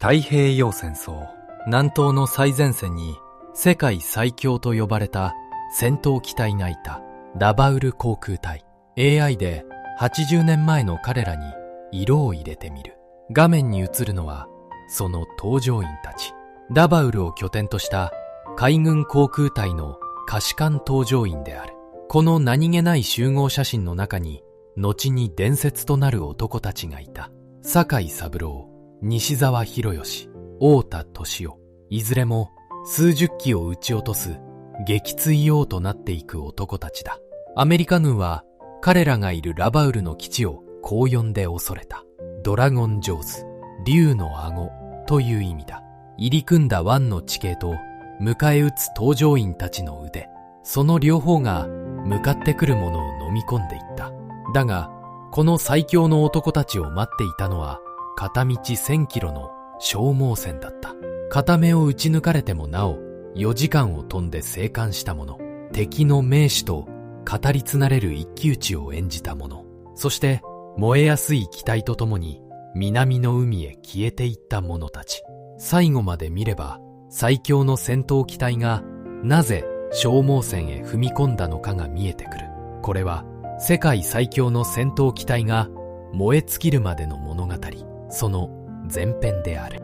太平洋戦争、南東の最前線に世界最強と呼ばれた戦闘機体がいた。ラバウル航空隊。AI で80年前の彼らに色を入れてみる。画面に映るのはその搭乗員たち。ラバウルを拠点とした海軍航空隊の下士官搭乗員である。この何気ない集合写真の中に後に伝説となる男たちがいた。酒井三郎、西澤弘義、太田敏夫。いずれも数十機を撃ち落とす撃墜王となっていく男たちだ。アメリカ軍は彼らがいるラバウルの基地をこう呼んで恐れた。ドラゴンジョーズ、竜の顎という意味だ。入り組んだ湾の地形と迎え撃つ搭乗員たちの腕、その両方が向かってくるものを飲み込んでいった。だが、この最強の男たちを待っていたのは片道1000キロの消耗戦だった。片目を撃ち抜かれてもなお4時間を飛んで生還した者、敵の名手と語り継がれる一騎打ちを演じた者、そして燃えやすい機体とともに南の海へ消えていった者たち。最後まで見れば最強の戦闘機体がなぜ消耗戦へ踏み込んだのかが見えてくる。これは世界最強の戦闘機体が燃え尽きるまでの物語、その前編である。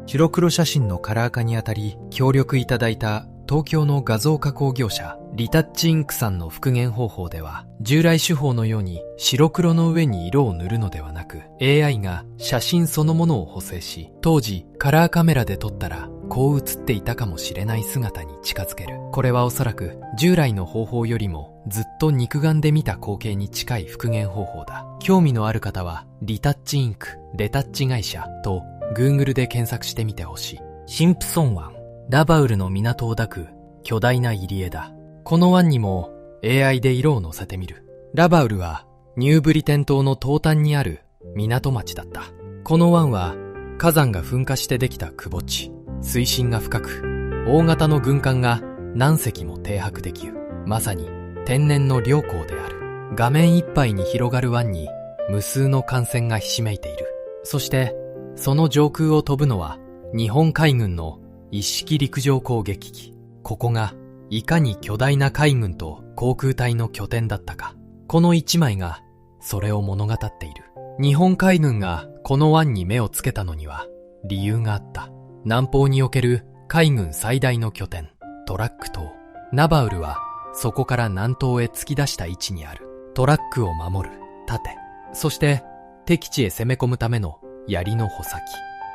白黒写真のカラー化にあたり協力いただいた東京の画像加工業者リタッチインクさんの復元方法では、従来手法のように白黒の上に色を塗るのではなく、 AI が写真そのものを補正し、当時カラーカメラで撮ったらこう写っていたかもしれない姿に近づける。これはおそらく従来の方法よりもずっと肉眼で見た光景に近い復元方法だ。興味のある方はリタッチインクレタッチ会社と Google で検索してみてほしい。シンプソン湾、ラバウルの港を抱く巨大な入り江だ。この湾にも AI で色を乗せてみる。ラバウルはニューブリテン島の東端にある港町だった。この湾は火山が噴火してできた窪地、水深が深く、大型の軍艦が何隻も停泊できる。まさに天然の良港である。画面いっぱいに広がる湾に無数の艦船がひしめいている。そしてその上空を飛ぶのは日本海軍の一式陸上攻撃機。ここがいかに巨大な海軍と航空隊の拠点だったか。この一枚がそれを物語っている。日本海軍がこの湾に目をつけたのには理由があった。南方における海軍最大の拠点、トラック島。ラバウルはそこから南東へ突き出した位置にある。トラックを守る盾、そして敵地へ攻め込むための槍の穂先。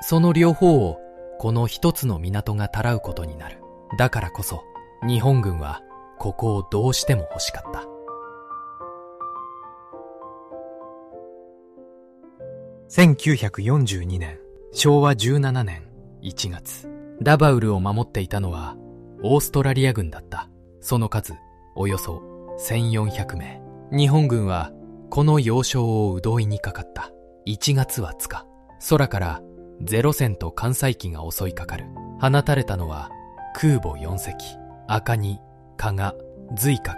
その両方をこの一つの港がたらうことになる。だからこそ日本軍はここをどうしても欲しかった。1942年、昭和17年1月、ラバウルを守っていたのはオーストラリア軍だった。その数およそ1400名。日本軍はこの要衝を奪いにかかった。1月20日、空からゼロ戦と艦載機が襲いかかる。放たれたのは空母4隻、赤城、加賀、随閣、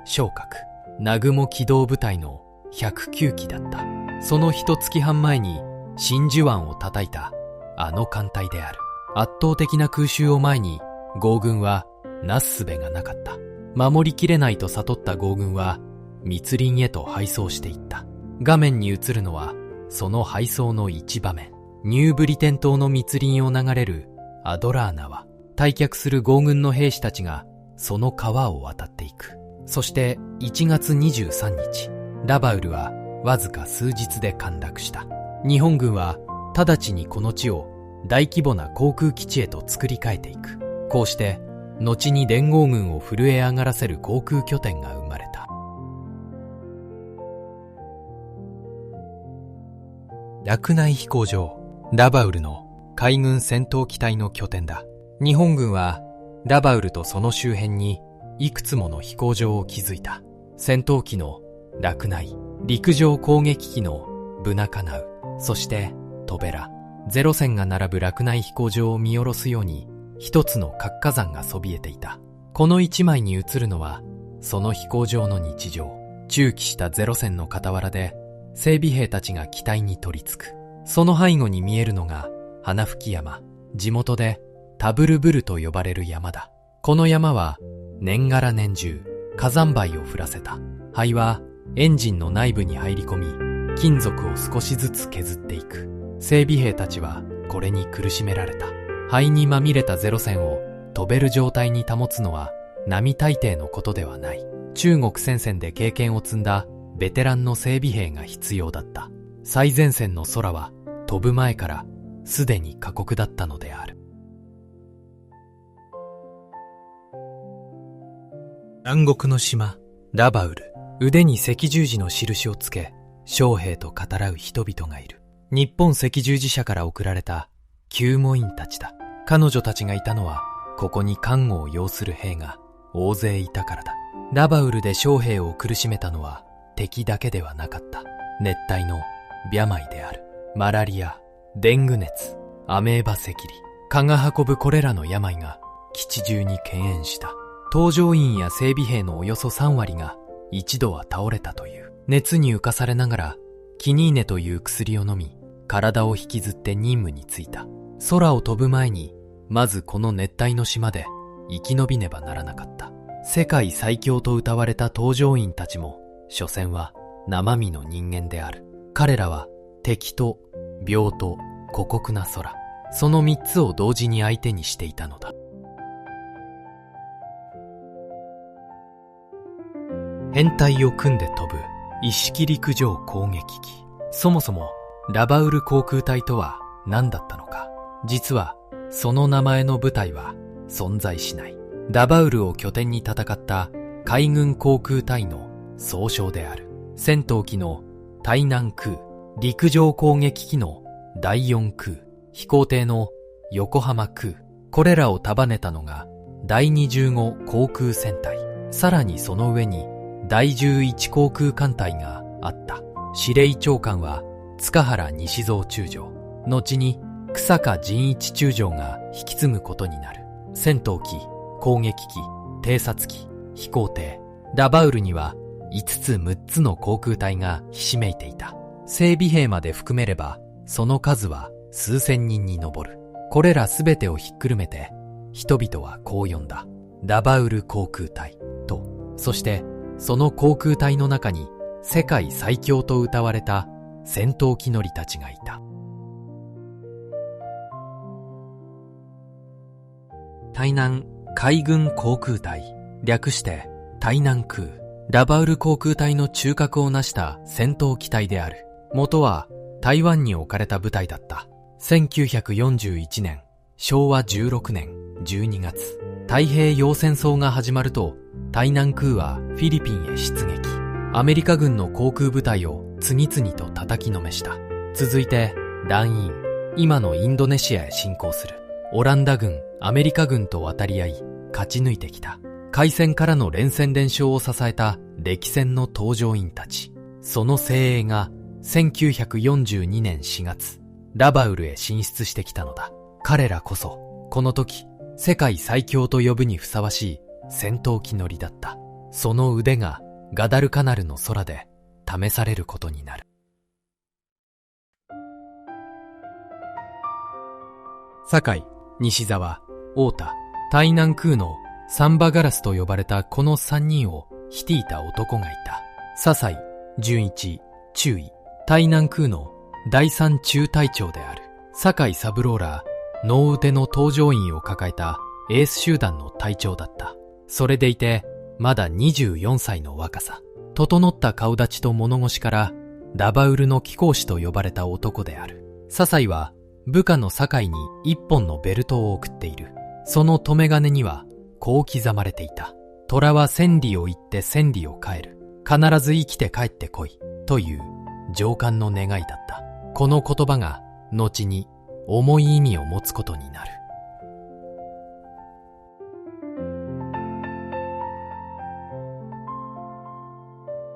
昇格、南雲機動部隊の109機だった。その一月半前に真珠湾を叩いたあの艦隊である。圧倒的な空襲を前に豪軍はなすすべがなかった。守りきれないと悟った豪軍は密林へと敗走していった。画面に映るのはその敗走の一場面。ニューブリテン島の密林を流れるアドラー川。退却する豪軍の兵士たちがその川を渡っていく。そして1月23日、ラバウルはわずか数日で陥落した。日本軍は直ちにこの地を大規模な航空基地へと作り変えていく。こうして後に連合軍を震え上がらせる航空拠点が生まれた。洛内飛行場、ラバウルの海軍戦闘機体の拠点だ。日本軍はラバウルとその周辺にいくつもの飛行場を築いた。戦闘機の洛内、陸上攻撃機のブナカナウ、そしてトベラ、ゼロ戦が並ぶ洛内飛行場を見下ろすように一つの活火山がそびえていた。この一枚に映るのはその飛行場の日常。駐機したゼロ戦の傍らで整備兵たちが機体に取り付く。その背後に見えるのが花吹山、地元でタブルブルと呼ばれる山だ。この山は年がら年中火山灰を降らせた。灰はエンジンの内部に入り込み、金属を少しずつ削っていく。整備兵たちはこれに苦しめられた。灰にまみれたゼロ戦を飛べる状態に保つのは並大抵のことではない。中国戦線で経験を積んだベテランの整備兵が必要だった。最前線の空は飛ぶ前からすでに過酷だったのである。南国の島、ラバウル。腕に赤十字の印をつけ、将兵と語らう人々がいる。日本赤十字社から送られた救護員たちだ。彼女たちがいたのは、ここに看護を要する兵が大勢いたからだ。ラバウルで将兵を苦しめたのは敵だけではなかった。熱帯の病である。マラリア、デング熱、アメーバ赤痢、蚊が運ぶこれらの病が基地中に蔓延した。搭乗員や整備兵のおよそ3割が一度は倒れたという。熱に浮かされながらキニーネという薬を飲み、体を引きずって任務に就いた。空を飛ぶ前にまずこの熱帯の島で生き延びねばならなかった。世界最強と謳われた搭乗員たちも所詮は生身の人間である。彼らは敵と病と過酷な空、その3つを同時に相手にしていたのだ。編隊を組んで飛ぶ一式陸上攻撃機。そもそもラバウル航空隊とは何だったのか。実はその名前の部隊は存在しない。ラバウルを拠点に戦った海軍航空隊の総称である。戦闘機の対南空、陸上攻撃機の第4空、飛行艇の横浜空、これらを束ねたのが第25航空戦隊。さらにその上に第11航空艦隊があった。司令長官は塚原西蔵中将、後に草加仁一中将が引き継ぐことになる。戦闘機、攻撃機、偵察機、飛行艇、ラバウルには5つ6つの航空隊がひしめいていた。整備兵まで含めればその数は数千人に上る。これらすべてをひっくるめて人々はこう呼んだ。ラバウル航空隊と。そしてその航空隊の中に世界最強と謳われた戦闘機乗りたちがいた。対南海軍航空隊、略して対南空。ラバウル航空隊の中核を成した戦闘機体である。元は台湾に置かれた部隊だった。1941年、昭和16年12月、太平洋戦争が始まると、対南空はフィリピンへ出撃。アメリカ軍の航空部隊を次々と叩きのめした。続いて、ランイン、今のインドネシアへ侵攻する。オランダ軍、アメリカ軍と渡り合い、勝ち抜いてきた。海戦からの連戦連勝を支えた歴戦の搭乗員たち。その精鋭が1942年4月、ラバウルへ進出してきたのだ。彼らこそ、この時、世界最強と呼ぶにふさわしい戦闘機乗りだった。その腕がガダルカナルの空で試されることになる。堺、西沢、太田、対南空のサンバガラスと呼ばれたこの3人を率いた男がいた。笹井、純一、中尉、対南空の第3中隊長である。堺三郎らノーウテの搭乗員を抱えたエース集団の隊長だった。それでいて、まだ24歳の若さ。整った顔立ちと物腰からラバウルの貴公子と呼ばれた男である。笹井は部下の堺に一本のベルトを送っている。その留め金にはこう刻まれていた。虎は千里を行って千里を帰る。必ず生きて帰ってこい。という上官の願いだった。この言葉が後に重い意味を持つことになる。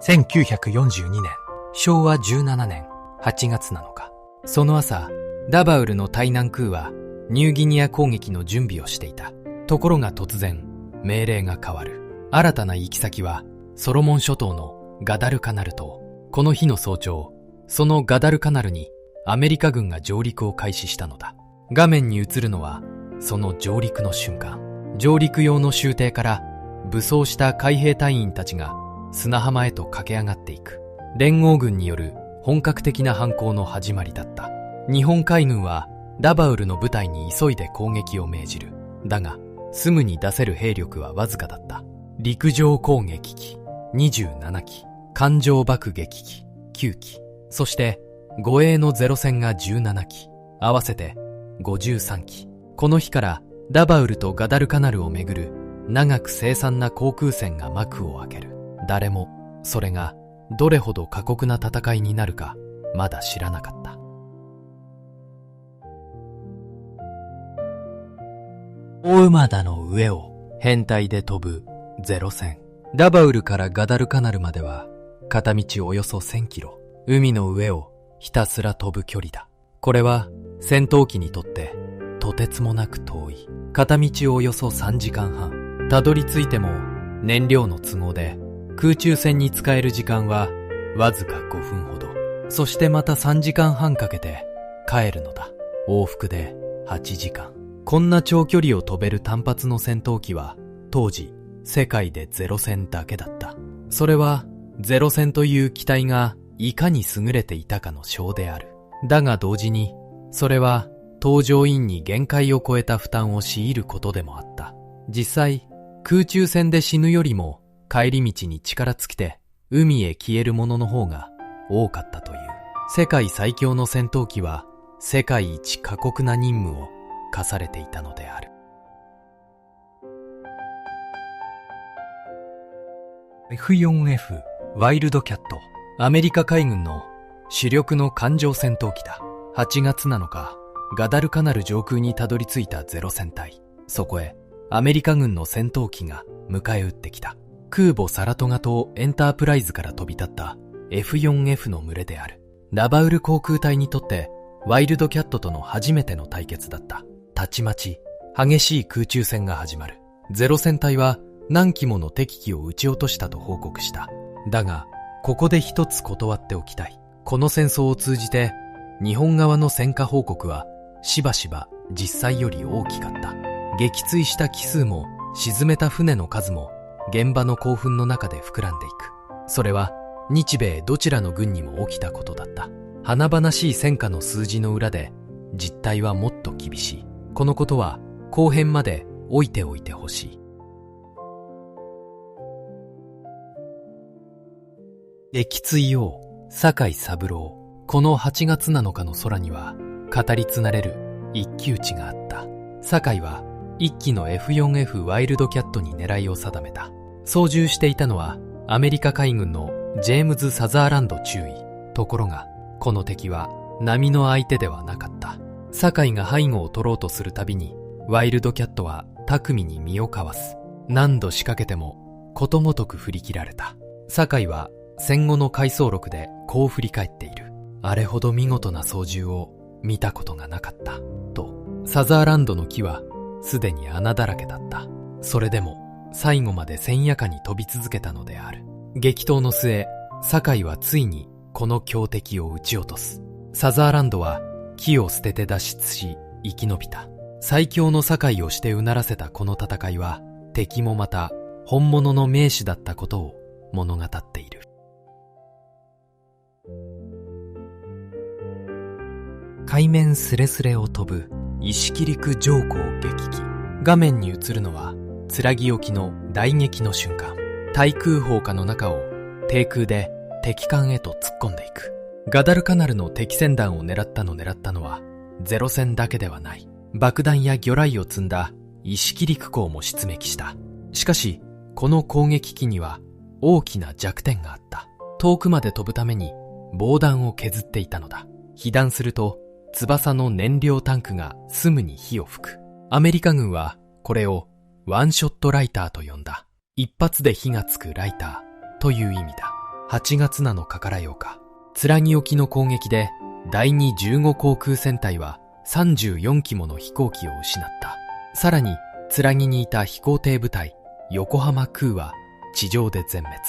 1942年、昭和17年8月7日。その朝、ラバウルの対南空はニューギニア攻撃の準備をしていた。ところが突然、命令が変わる。新たな行き先はソロモン諸島のガダルカナル島。この日の早朝、そのガダルカナルにアメリカ軍が上陸を開始したのだ。画面に映るのはその上陸の瞬間。上陸用の舟艇から武装した海兵隊員たちが砂浜へと駆け上がっていく。連合軍による本格的な反攻の始まりだった。日本海軍はラバウルの部隊に急いで攻撃を命じる。だがすぐに出せる兵力はわずかだった。陸上攻撃機27機、艦上爆撃機9機、そして護衛のゼロ戦が17機、合わせて53機。この日からラバウルとガダルカナルをめぐる長く凄惨な航空戦が幕を開ける。誰もそれがどれほど過酷な戦いになるかまだ知らなかった。大馬田の上を編隊で飛ぶゼロ戦。ラバウルからガダルカナルまでは片道およそ1000キロ。海の上をひたすら飛ぶ距離だ。これは戦闘機にとってとてつもなく遠い。片道およそ3時間半。たどり着いても燃料の都合で空中戦に使える時間はわずか5分ほど。そしてまた3時間半かけて帰るのだ。往復で8時間。こんな長距離を飛べる単発の戦闘機は当時世界でゼロ戦だけだった。それはゼロ戦という機体がいかに優れていたかの証である。だが同時にそれは搭乗員に限界を超えた負担を強いることでもあった。実際空中戦で死ぬよりも帰り道に力尽きて海へ消える者の方が多かったという。世界最強の戦闘機は世界一過酷な任務を課されていたのである。F4F ワイルドキャット、アメリカ海軍の主力の艦上戦闘機だ。8月7日、ガダルカナル上空にたどり着いたゼロ戦隊。そこへアメリカ軍の戦闘機が迎え撃ってきた。空母サラトガとエンタープライズから飛び立った F4F の群れである。ラバウル航空隊にとってワイルドキャットとの初めての対決だった。たちまち激しい空中戦が始まる。ゼロ戦隊は何機もの敵機を撃ち落としたと報告した。だがここで一つ断っておきたい。この戦争を通じて日本側の戦果報告はしばしば実際より大きかった。撃墜した機数も沈めた船の数も現場の興奮の中で膨らんでいく。それは日米どちらの軍にも起きたことだった。華々しい戦果の数字の裏で実態はもっと厳しい。このことは後編まで置いておいてほしい。撃墜王酒井三郎。この8月7日の空には語り継がれる一騎打ちがあった。酒井は一機の F4F ワイルドキャットに狙いを定めた。操縦していたのはアメリカ海軍のジェームズ・サザーランド中尉。ところがこの敵は並の相手ではなかった。酒井が背後を取ろうとするたびにワイルドキャットは巧みに身をかわす。何度仕掛けてもことごとく振り切られた。酒井は戦後の回想録でこう振り返っている。あれほど見事な操縦を見たことがなかったと。サザーランドの木はすでに穴だらけだった。それでも最後まで戦やかに飛び続けたのである。激闘の末、酒井はついにこの強敵を撃ち落とす。サザーランドは木を捨てて脱出し生き延びた。最強の酒井をしてうならせたこの戦いは敵もまた本物の名手だったことを物語っている。海面スレスレを飛ぶ石切陸上皇撃機。画面に映るのはつらぎ沖の大撃の瞬間。対空砲火の中を低空で敵艦へと突っ込んでいく。ガダルカナルの敵戦弾を狙ったのはゼロ戦だけではない。爆弾や魚雷を積んだ石切陸鋼も出撃した。しかしこの攻撃機には大きな弱点があった。遠くまで飛ぶために防弾を削っていたのだ。被弾すると翼の燃料タンクがすぐに火を吹く。アメリカ軍はこれをワンショットライターと呼んだ。一発で火がつくライターという意味だ。8月7日から8日、つらぎ沖の攻撃で第2 15航空戦隊は34機もの飛行機を失った。さらにつらぎにいた飛行艇部隊横浜空は地上で全滅。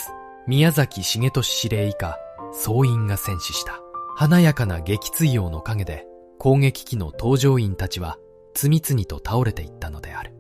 宮崎重利司令以下総員が戦死した。華やかな撃墜王の陰で攻撃機の搭乗員たちは次々と倒れていったのである。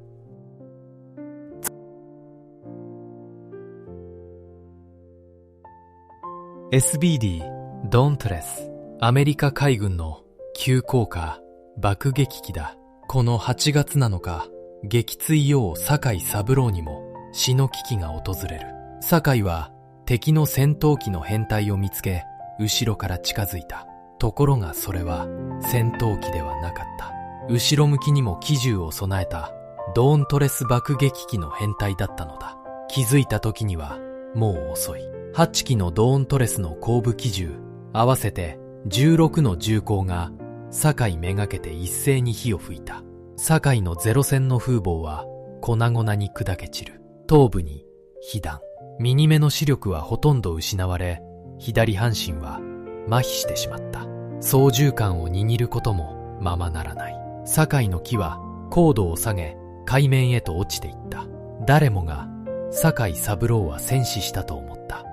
SBD ドントレス、アメリカ海軍の急降下爆撃機だ。この8月7日、撃墜王酒井三郎にも死の危機が訪れる。酒井は敵の戦闘機の編隊を見つけ、後ろから近づいた。ところがそれは戦闘機ではなかった。後ろ向きにも機銃を備えたドーントレス爆撃機の編隊だったのだ。気づいた時にはもう遅い。8機のドーントレスの後部機銃、合わせて16の銃口が酒井めがけて一斉に火を吹いた。酒井のゼロ戦の風貌は粉々に砕け散る。頭部に被弾。右目の視力はほとんど失われ、左半身は麻痺してしまった。操縦桿を握ることもままならない。酒井の機は高度を下げ、海面へと落ちていった。誰もが酒井三郎は戦死したと思った。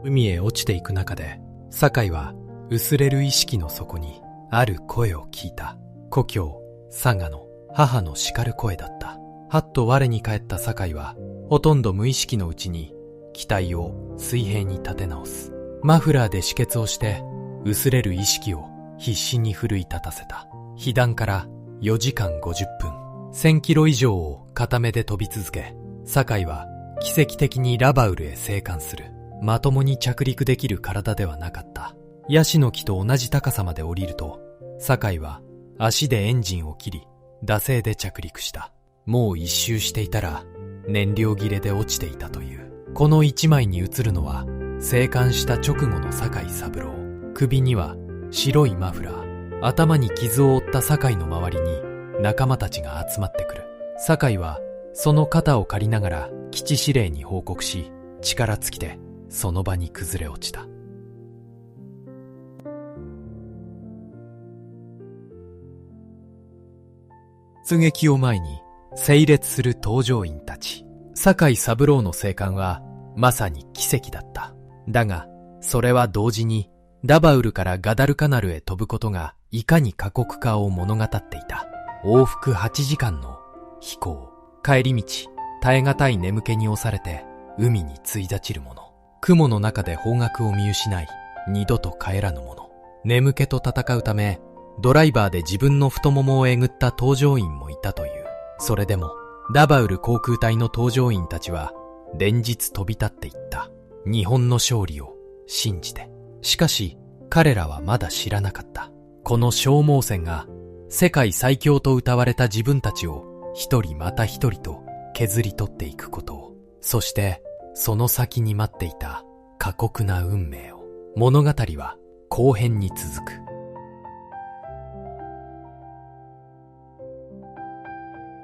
海へ落ちていく中で、酒井は薄れる意識の底にある声を聞いた。故郷佐賀の母の叱る声だった。はっと我に返った酒井は、ほとんど無意識のうちに機体を水平に立て直す。マフラーで止血をして薄れる意識を必死に奮い立たせた。被弾から4時間50分、1000キロ以上を片目で飛び続け、酒井は奇跡的にラバウルへ生還する。まともに着陸できる体ではなかった。ヤシの木と同じ高さまで降りると、酒井は足でエンジンを切り、惰性で着陸した。もう一周していたら燃料切れで落ちていたという。この一枚に映るのは生還した直後の酒井三郎。首には白いマフラー、頭に傷を負った酒井の周りに仲間たちが集まってくる。酒井はその肩を借りながら基地司令に報告し、力尽きてその場に崩れ落ちた。出撃を前に整列する搭乗員たち。酒井三郎の生還はまさに奇跡だった。だが、それは同時にラバウルからガダルカナルへ飛ぶことがいかに過酷かを物語っていた。往復8時間の飛行。帰り道、耐え難い眠気に押されて海に墜立ちる者。雲の中で方角を見失い、二度と帰らぬ者。眠気と戦うため、ドライバーで自分の太ももをえぐった搭乗員もいたという。それでも、ラバウル航空隊の搭乗員たちは、連日飛び立っていった。日本の勝利を信じて。しかし、彼らはまだ知らなかった。この消耗戦が、世界最強と謳われた自分たちを、一人また一人と削り取っていくことを。そして、その先に待っていた過酷な運命を。物語は後編に続く。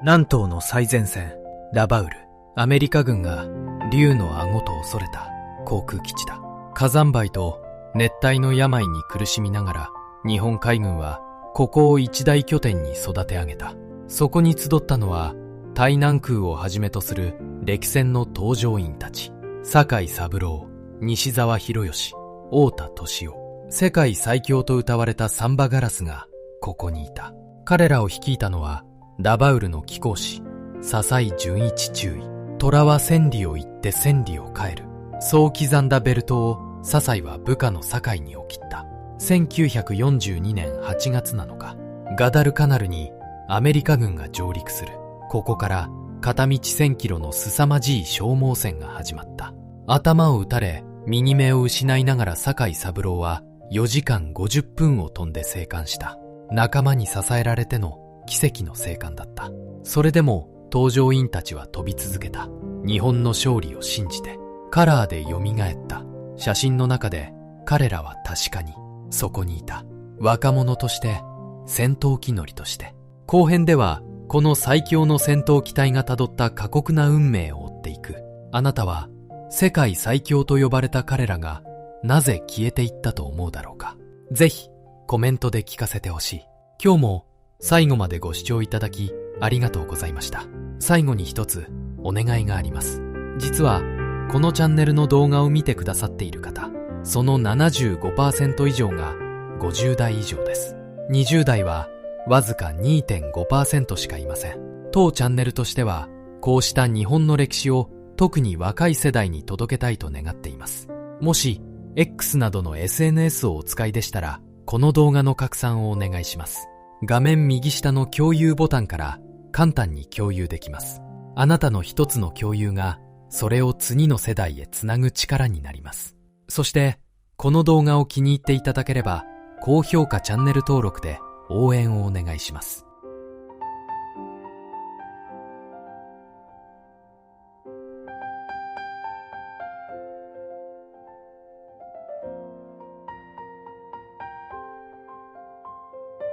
南東の最前線、ラバウル。アメリカ軍が竜の顎と恐れた航空基地だ。火山灰と熱帯の病に苦しみながら、日本海軍はここを一大拠点に育て上げた。そこに集ったのは、対南空をはじめとする歴戦の搭乗員たち。酒井三郎、西澤博義、太田敏夫。世界最強と謳われたサンバガラスがここにいた。彼らを率いたのは、ラバウルの貴公子、笹井純一中尉。虎は千里を行って千里を帰る。そう刻んだベルトを笹井は部下の酒井に送った。1942年8月7日、ガダルカナルにアメリカ軍が上陸する。ここから片道1000キロの凄まじい消耗戦が始まった。頭を撃たれ、右目を失いながら酒井三郎は4時間50分を飛んで生還した。仲間に支えられての奇跡の生還だった。それでも搭乗員たちは飛び続けた。日本の勝利を信じて。カラーで蘇った。写真の中で彼らは確かにそこにいた。若者として、戦闘機乗りとして。後編ではこの最強の戦闘機体がたどった過酷な運命を追っていく。あなたは世界最強と呼ばれた彼らがなぜ消えていったと思うだろうか。ぜひコメントで聞かせてほしい。今日も最後までご視聴いただきありがとうございました。最後に一つお願いがあります。実はこのチャンネルの動画を見てくださっている方、その 75% 以上が50代以上です。20代はわずか 2.5% しかいません。当チャンネルとしては、こうした日本の歴史を特に若い世代に届けたいと願っています。もし X などの SNS をお使いでしたら、この動画の拡散をお願いします。画面右下の共有ボタンから簡単に共有できます。あなたの一つの共有が、それを次の世代へつなぐ力になります。そして、この動画を気に入っていただければ、高評価チャンネル登録で応援をお願いします。